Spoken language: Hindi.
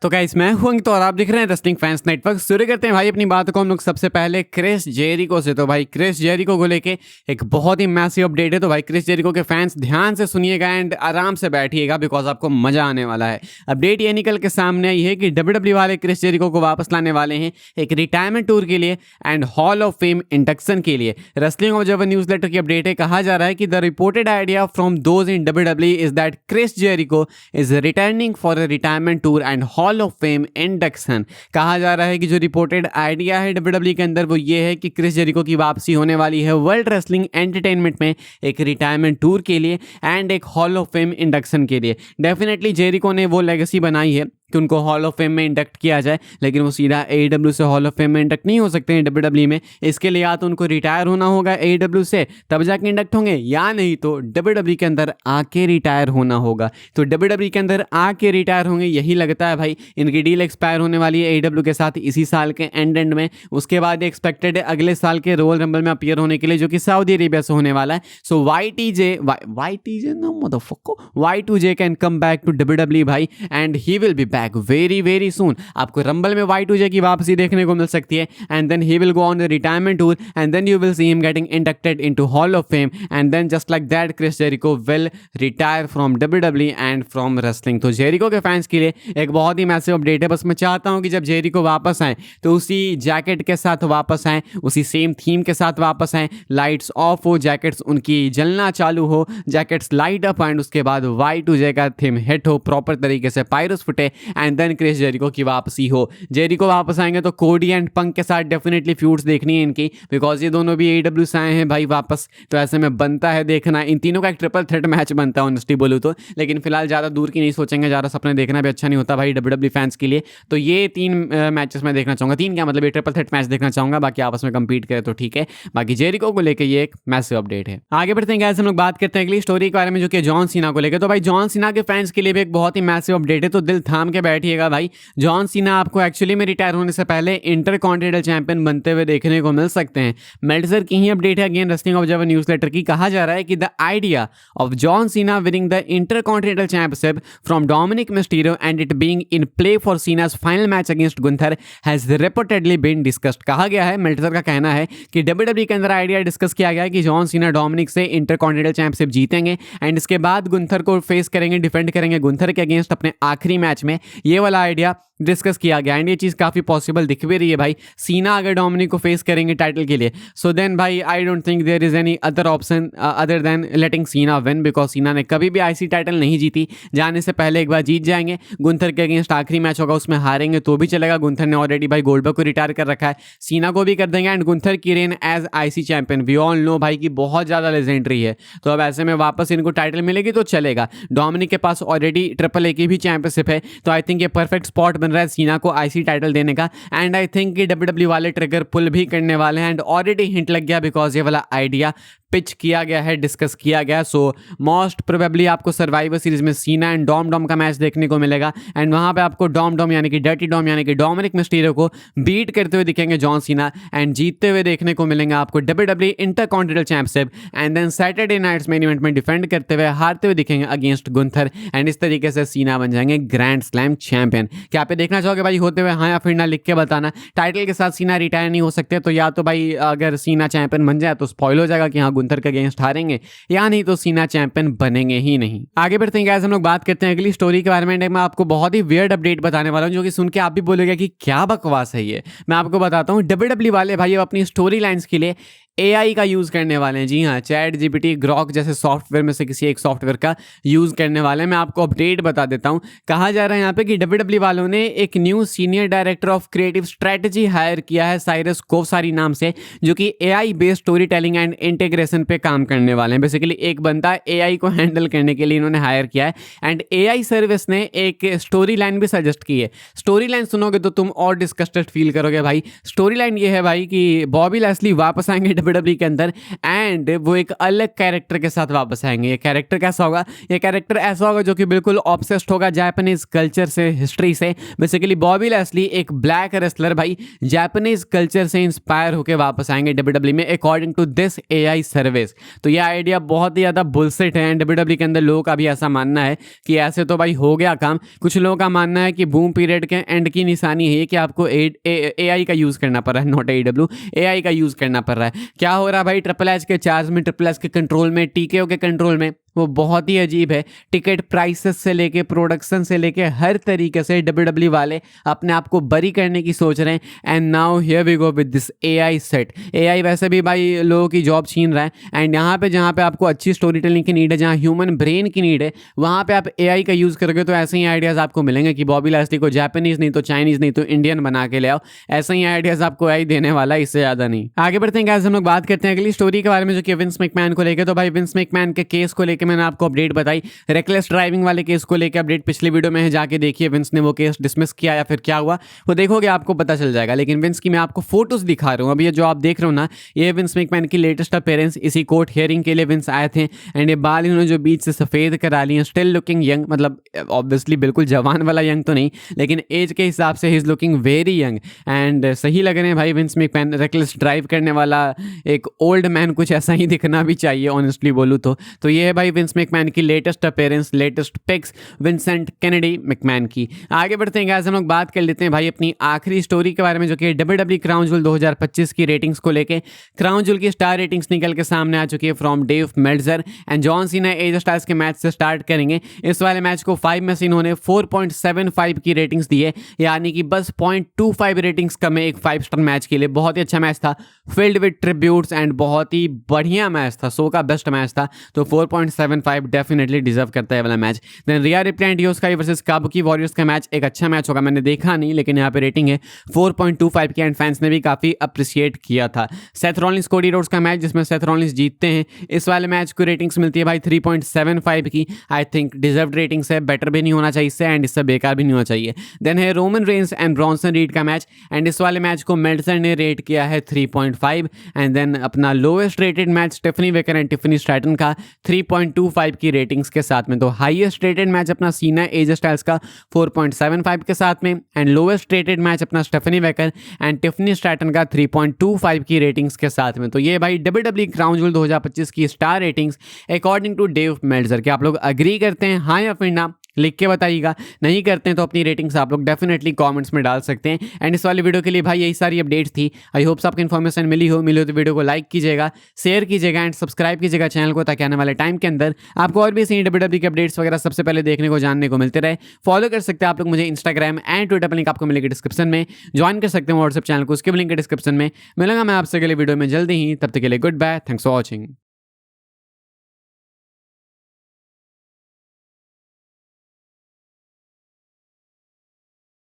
तो गाइस मैं हूं अंकित और आप देख रहे हैं रेसलिंग फैंस नेटवर्क। शुरू करते हैं भाई अपनी बात को हम लोग सबसे पहले क्रिस जेरिको से। तो भाई क्रिस जेरिको को लेके एक बहुत ही मैसिव अपडेट है। तो भाई क्रिस जेरिको के फैंस ध्यान से सुनिएगा एंड आराम से बैठिएगा बिकॉज आपको मजा आने वाला है। अपडेट ये निकल के सामने आई है कि डब्ल्यूडब्ल्यू वाले क्रिस जेरिको को वापस लाने वाले हैं एक रिटायरमेंट टूर के लिए and hall of fame induction के लिए। रेसलिंग ऑब्जर्वर न्यूज लेटर की अपडेट है। कहा जा रहा है कि the reported idea from those in WWE is that Chris Jericho is returning for a retirement tour and hall of fame induction. कहा जा रहा है कि जो रिपोर्टेड आइडिया है डब्ल्यूडब्ल्यू के अंदर वो ये है कि क्रिस जेरिको की वापसी होने वाली है वर्ल्ड रेसलिंग एंटरटेनमेंट में एक रिटायरमेंट टूर के लिए एंड एक हॉल ऑफ फेम इंडक्शन के लिए। डेफिनेटली जेरिको ने वो लेगेसी बनाई है कि उनको हॉल ऑफ फेम में इंडक्ट किया जाए, लेकिन वो सीधा AEW से हॉल ऑफ फेम में इंडक्ट नहीं हो सकते हैं डब्ल्यूडब्ल्यू में। इसके लिए या तो उनको रिटायर होना होगा AEW से तब जाके इंडक्ट होंगे, या नहीं तो डब्ल्यूडब्ल्यू के अंदर आके रिटायर होना होगा। तो डब्ल्यूडब्ल्यू के अंदर आके रिटायर होंगे यही लगता है भाई। इनकी डील एक्सपायर होने वाली है AEW के साथ इसी साल के एंड में। उसके बाद एक्सपेक्टेड है अगले साल के रॉयल रंबल में अपीयर होने के लिए जो कि सऊदी अरेबिया से होने वाला है। So Y2J can come back to WW भाई and he will be back very soon. आपको रंबल में Y2J की वापसी देखने को मिल सकती है and then he will go on the retirement tour and then you will see him getting inducted into hall of fame and then just like that Chris Jericho will retire from WWE and from wrestling. तो जेरिको के फैंस के लिए एक बहुत ही मैसिव अपडेट है। बस मैं चाहता हूं कि जब जेरिको वापस आए तो उसी जैकेट के साथ वापस आए, उसी सेम थीम के साथ वापस आए, लाइट्स ऑफ हो, जैकेट्स उनकी जलना चालू हो, जैकेट्स लाइट अप एंड उसके बाद Y2J का थीम हिट हो, प्रॉपर तरीके से पायरस फुटे एंड देन क्रिस जेरिको की वापसी हो। जेरिको वापस आएंगे तो कोडी एंड पंक के साथ डेफिनेटली फ्यूड्स देखनी है इनकी बिकॉज ये दोनों भी AEW से आए हैं भाई वापस। तो ऐसे में बनता है देखना, इन तीनों का एक ट्रिपल थ्रेट मैच बनता है ऑनेस्टली बोलूं तो। लेकिन फिलहाल ज़्यादा दूर की नहीं सोचेंगे, ज़्यादा सपने देखना भी अच्छा नहीं होता भाई डब्ल्यूडब्ल्यू फैंस के लिए। तो ये 3 मैचेस मैं देखना चाहूँगा, 3 क्या मतलब ये ट्रिपल थ्रेट मैच देखना चाहूँगा। बाकी आपस में कंपीट करें तो ठीक है। बाकी जेरिको को लेकर ये एक मैसिव अपडेट है। आगे बढ़ते हैं गाइस, हम लोग बात करते हैं अगली स्टोरी के बारे में जो कि जॉन सीना को लेकर। तो भाई जॉन सीना के फैंस के लिए भी एक बहुत ही मैसिव अपडेट है। तो दिल थाम के बैठिएगा भाई। जॉन सीना आपको एक्चुअली में रिटायर होने से पहले इंटरकॉन्टिनेंटल चैंपियन बनते हुए देखने को मिल सकते हैं। मेल्टजर की ही अपडेट है again Wrestling observer news letter की। कहा जा रहा है कि the idea of John Cena winning the Intercontinental Championship from Dominik Mysterio and it being in play for Cena's final match against Gunther has reportedly been discussed. कहा गया है, मेल्टजर का कहना है कि डब्ल्यूडब्ल्यू के अंदर आइडिया डिस्कस किया गया है कि जॉन सीना डोमिनिक से इंटरकॉन्टिनेंटल चैंपियनशिप जीतेंगे एंड इसके बाद गुंथर को फेस करेंगे, डिफेंड करेंगे गुंथर के अगेंस्ट अपने आखिरी मैच में। ये वाला आइडिया डिस्कस किया गया एंड ये चीज़ काफ़ी पॉसिबल दिख भी रही है भाई। सीना अगर डोमिनिक को फेस करेंगे टाइटल के लिए सो देन भाई I don't think there is any other option other than letting Cena win because सीना ने कभी भी IC टाइटल नहीं जीती। जाने से पहले एक बार जीत जाएंगे, गुंथर के अगेंस्ट आखिरी मैच होगा उसमें हारेंगे तो भी चलेगा। गुंथर ने ऑलरेडी भाई गोल्डबर्ग को रिटायर कर रखा है, सीना को भी कर देंगे एंड गुंथर की reign as IC champion we all know भाई की बहुत ज़्यादा लेजेंडरी है। तो अब ऐसे में वापस इनको टाइटल मिलेगी तो चलेगा। डोमिनिक के पास ऑलरेडी AAA की भी चैंपियनशिप है तो आई थिंक ये परफेक्ट स्पॉट बन रहा है सीना को IC टाइटल देने का एंड आई थिंक कि डब्ल्यूडब्ल्यू वाले ट्रिगर पुल भी करने वाले हैं एंड ऑलरेडी हिंट लग गया बिकॉज ये वाला आइडिया पिच किया गया है, डिस्कस किया गया। सो मोस्ट प्रोबेबली आपको सर्वाइवर सीरीज में सीना एंड डॉम का मैच देखने को मिलेगा एंड वहां पे आपको डॉम यानी कि डर्टी डॉम यानी कि डोमिनिक मिस्टीरियो को बीट करते हुए दिखेंगे जॉन सीना एंड जीतते हुए देखने को मिलेंगे आपको WW intercontinental championship and then Saturday night's main event में डिफेंड करते हुए हारते हुए दिखेंगे अगेंस्ट गुंथर एंड इस तरीके से सीना बन जाएंगे ग्रैंड स्लैम चैंपियन। क्या आप देखना चाहोगे भाई होते हुए, हाँ या फिर ना, लिख के बताना। टाइटल के साथ सीना रिटायर नहीं हो सकते तो या तो भाई अगर सीना चैंपियन बन जाए तो स्पॉइल हो जाएगा कि हाँ गुंथर के अगेंस्ट हारेंगे, या नहीं तो सीना चैंपियन बनेंगे ही नहीं। आगे बढ़ते हैं गाइस, हम लोग बात करते हैं अगली स्टोरी के बारे में। मैं आपको बहुत ही वियर्ड अपडेट बताने वाला हूं जो कि सुन के आप भी बोलोगे कि क्या बकवास है ये। मैं आपको बताता हूं डब्ल्यूडब्ल्यू वाले भाई अब अपनी स्टोरी लाइंस के लिए AI का यूज़ करने वाले हैं। जी हाँ, चैट GPT, ग्रॉक जैसे सॉफ्टवेयर में से किसी एक सॉफ्टवेयर का यूज़ करने वाले हैं। मैं आपको अपडेट बता देता हूँ। कहा जा रहा है यहाँ पे कि डब्ल्यूडब्ल्यू वालों ने एक new senior director of creative strategy hire किया है साइरस कोवसारी नाम से, जो कि AI based story telling and integration पे काम करने वाले हैं। बेसिकली एक बंदा AI को हैंडल करने के लिए इन्होंने हायर किया है एंड AI सर्विस ने एक स्टोरी लाइन भी सजेस्ट की है। स्टोरी लाइन सुनोगे तो तुम और डिस्कस्टेड फील करोगे भाई। स्टोरी लाइन ये है भाई कि बॉबी लैस्ली वापस आएंगे WWE के अंदर, एंड वो एक अलग कैरेक्टर के साथ वापस आएंगे। ये कैरेक्टर कैसा होगा? ये कैरेक्टर ऐसा होगा जो कि बिल्कुल ऑब्सेस्ड होगा जापानीज कल्चर से, हिस्ट्री से। बेसिकली बॉबी लैस्ली एक ब्लैक रेसलर भाई जापानीज कल्चर से इंस्पायर होकर वापस आएंगे WWE में according to this AI service. तो ये आइडिया बहुत ही ज़्यादा बुलशिट है। WWE के अंदर लोगों का भी ऐसा मानना है कि ऐसे तो भाई हो गया काम। कुछ लोगों का मानना है कि बूम पीरियड के एंड की निशानी है कि आपको AI का यूज़ करना पड़ रहा है, नॉट AEW, AI का यूज़ करना पड़ रहा है। क्या हो रहा है भाई? ट्रिपल एच के चार्ज में, ट्रिपल एच के कंट्रोल में, TKO के कंट्रोल में, वो बहुत ही अजीब है। टिकट प्राइसेस से लेके, प्रोडक्शन से लेके, हर तरीके से WWE वाले अपने आप को बरी करने की सोच रहे हैं। And now here we go with this AI set. AI वैसे भी भाई लोगों की जॉब छीन रहा है, एंड यहाँ पे जहाँ पे आपको अच्छी स्टोरी टेलिंग की नीड है, जहाँ ह्यूमन ब्रेन की नीड है, वहाँ पे आप AI का यूज़ करोगे तो ऐसे ही आइडियाज़ आपको मिलेंगे कि बॉबी लैस्ली को जापानीज़ नहीं तो चाइनीज़ नहीं तो इंडियन बना के ले आओ। ऐसे ही आइडियाज़ आपको AI देने वाला है, इससे ज़्यादा नहीं। आगे बढ़ते हैं गाइस, हम लोग बात करते हैं अगली स्टोरी के बारे में, जो कि विंस मैकमैन को लेकर। तो भाई विंस मैकमैन के केस को लेकर मैंने आपको अपडेट बताई। रेकलेस ड्राइविंग वाले केस को लेकर अपडेट पिछले वीडियो में है, जाके देखिए विंस ने वो केस डिसमिस किया या फिर क्या हुआ, वो देखोगे आपको पता चल जाएगा। लेकिन विंस की मैं आपको फोटोज दिखा रहा हूँ। अभी ये जो आप देख रहे हो ना, ये विंस मैकमैन की लेटेस्ट अपीयरेंस। इसी कोर्ट हियरिंग के लिए विंस आए थे, एंड ये बाल इन्होंने जो बीच से सफ़ेद करा लिए, स्टिल लुकिंग यंग। मतलब ऑब्वियसली बिल्कुल जवान वाला यंग तो नहीं, लेकिन एज के हिसाब से he is looking very young, and सही लग रहे हैं भाई विंस मैकमैन। रेकलेस ड्राइव करने वाला एक ओल्ड मैन कुछ ऐसा ही दिखना भी चाहिए ऑनेस्टली बोलूँ तो ये है भाई विंस मैकमैन की latest appearance, latest pics Vincent Kennedy McMahon की। आगे बढ़ते हैं गाइस, हम लोग बात कर लेते हैं भाई अपनी आखिरी स्टोरी के बारे में, जो कि WWE क्राउन जूल 2025 की रेटिंग्स को लेके। क्राउन जूल की स्टार रेटिंग्स निकल के सामने आ चुकी है from Dave Meltzer, and John Cena AJ Styles के मैच से स्टार्ट करेंगे। इस वाले मैच को 5 में से इन्होंने 4.75 की रेटिंग्स दी है, यानी कि बस 0.25 रेटिंग्स कम है एक 5 स्टार मैच के लिए। बहुत ही अच्छा मैच था, फिल्ड विद ट्रिब्यूट्स, एंड बहुत ही बढ़िया मैच था, शो का बेस्ट मैच था। तो 4.75 डेफिनेटली डिजर्व करता है वाला match. Then Rhea Ripley and Iyo Sky versus Kabuki Warriors का मैच एक अच्छा मैच होगा, मैंने देखा नहीं, लेकिन यहाँ पे रेटिंग है 4.25 की, एंड फैंस ने भी काफी अप्रिशिएट किया था। सेथ रॉलिंस कोडी रोड्स का मैच, जिसमें सेथ रॉलिंस जीतते हैं। इस वाले मैच को रेटिंग्स मिलती है भाई 3.75 की। आई थिंक डिजर्व्ड रेटिंग्स है, बेटर भी नहीं होना चाहिए इससे, एंड इससे बेकार भी नहीं होना चाहिए। देन है Roman Reigns and Bronson read का मैच, एंड इस वाले मैच को मेल्टजर ने रेट किया है 3.5। एंड देन अपना lowest rated match Stephanie Vaquer and Tiffany Stratton का 3.25 की रेटिंग्स के साथ में। तो हाईएस्ट रेटेड मैच अपना सीना एज स्टाइल्स का 4.75 के साथ में, एंड लोएस्ट रेटेड मैच अपना Stephanie Vaquer and Tiffany Stratton का 3.25 की रेटिंग्स के साथ में। तो ये भाई WWE क्राउन जूल 2025 की star ratings according to Dave Meltzer. क्या आप लोग अग्री करते हैं, हाँ या फिर ना? लिख के बताइएगा। नहीं करते हैं तो अपनी रेटिंग्स आप लोग डेफिनेटली कमेंट्स में डाल सकते हैं। एंड इस वाली वीडियो के लिए भाई यही सारी अपडेट्स थी। आई होप्स आपको इन्फॉर्मेशन मिली हो तो वीडियो को लाइक कीजिएगा, शेयर कीजिएगा, एंड सब्सक्राइब कीजिएगा चैनल को, ताकि आने वाले टाइम के अंदर आपको और भी सही WWE के अपडेट्स वगैरह सबसे पहले देखने को, जानने को मिलते रहे। फॉलो कर सकते हैं आप लोग मुझे इंस्टाग्राम एंड ट्विटर पर, लिंक आपको मिलेगी डिस्क्रिप्शन में। ज्वाइन कर सकते हैं व्हाट्सएप चैनल को, उसके भी लिंक है डिस्क्रिप्शन में। मिलूंगा मैं आपसे अगले वीडियो में जल्दी ही, तब तक के लिए goodbye, thanks for watching.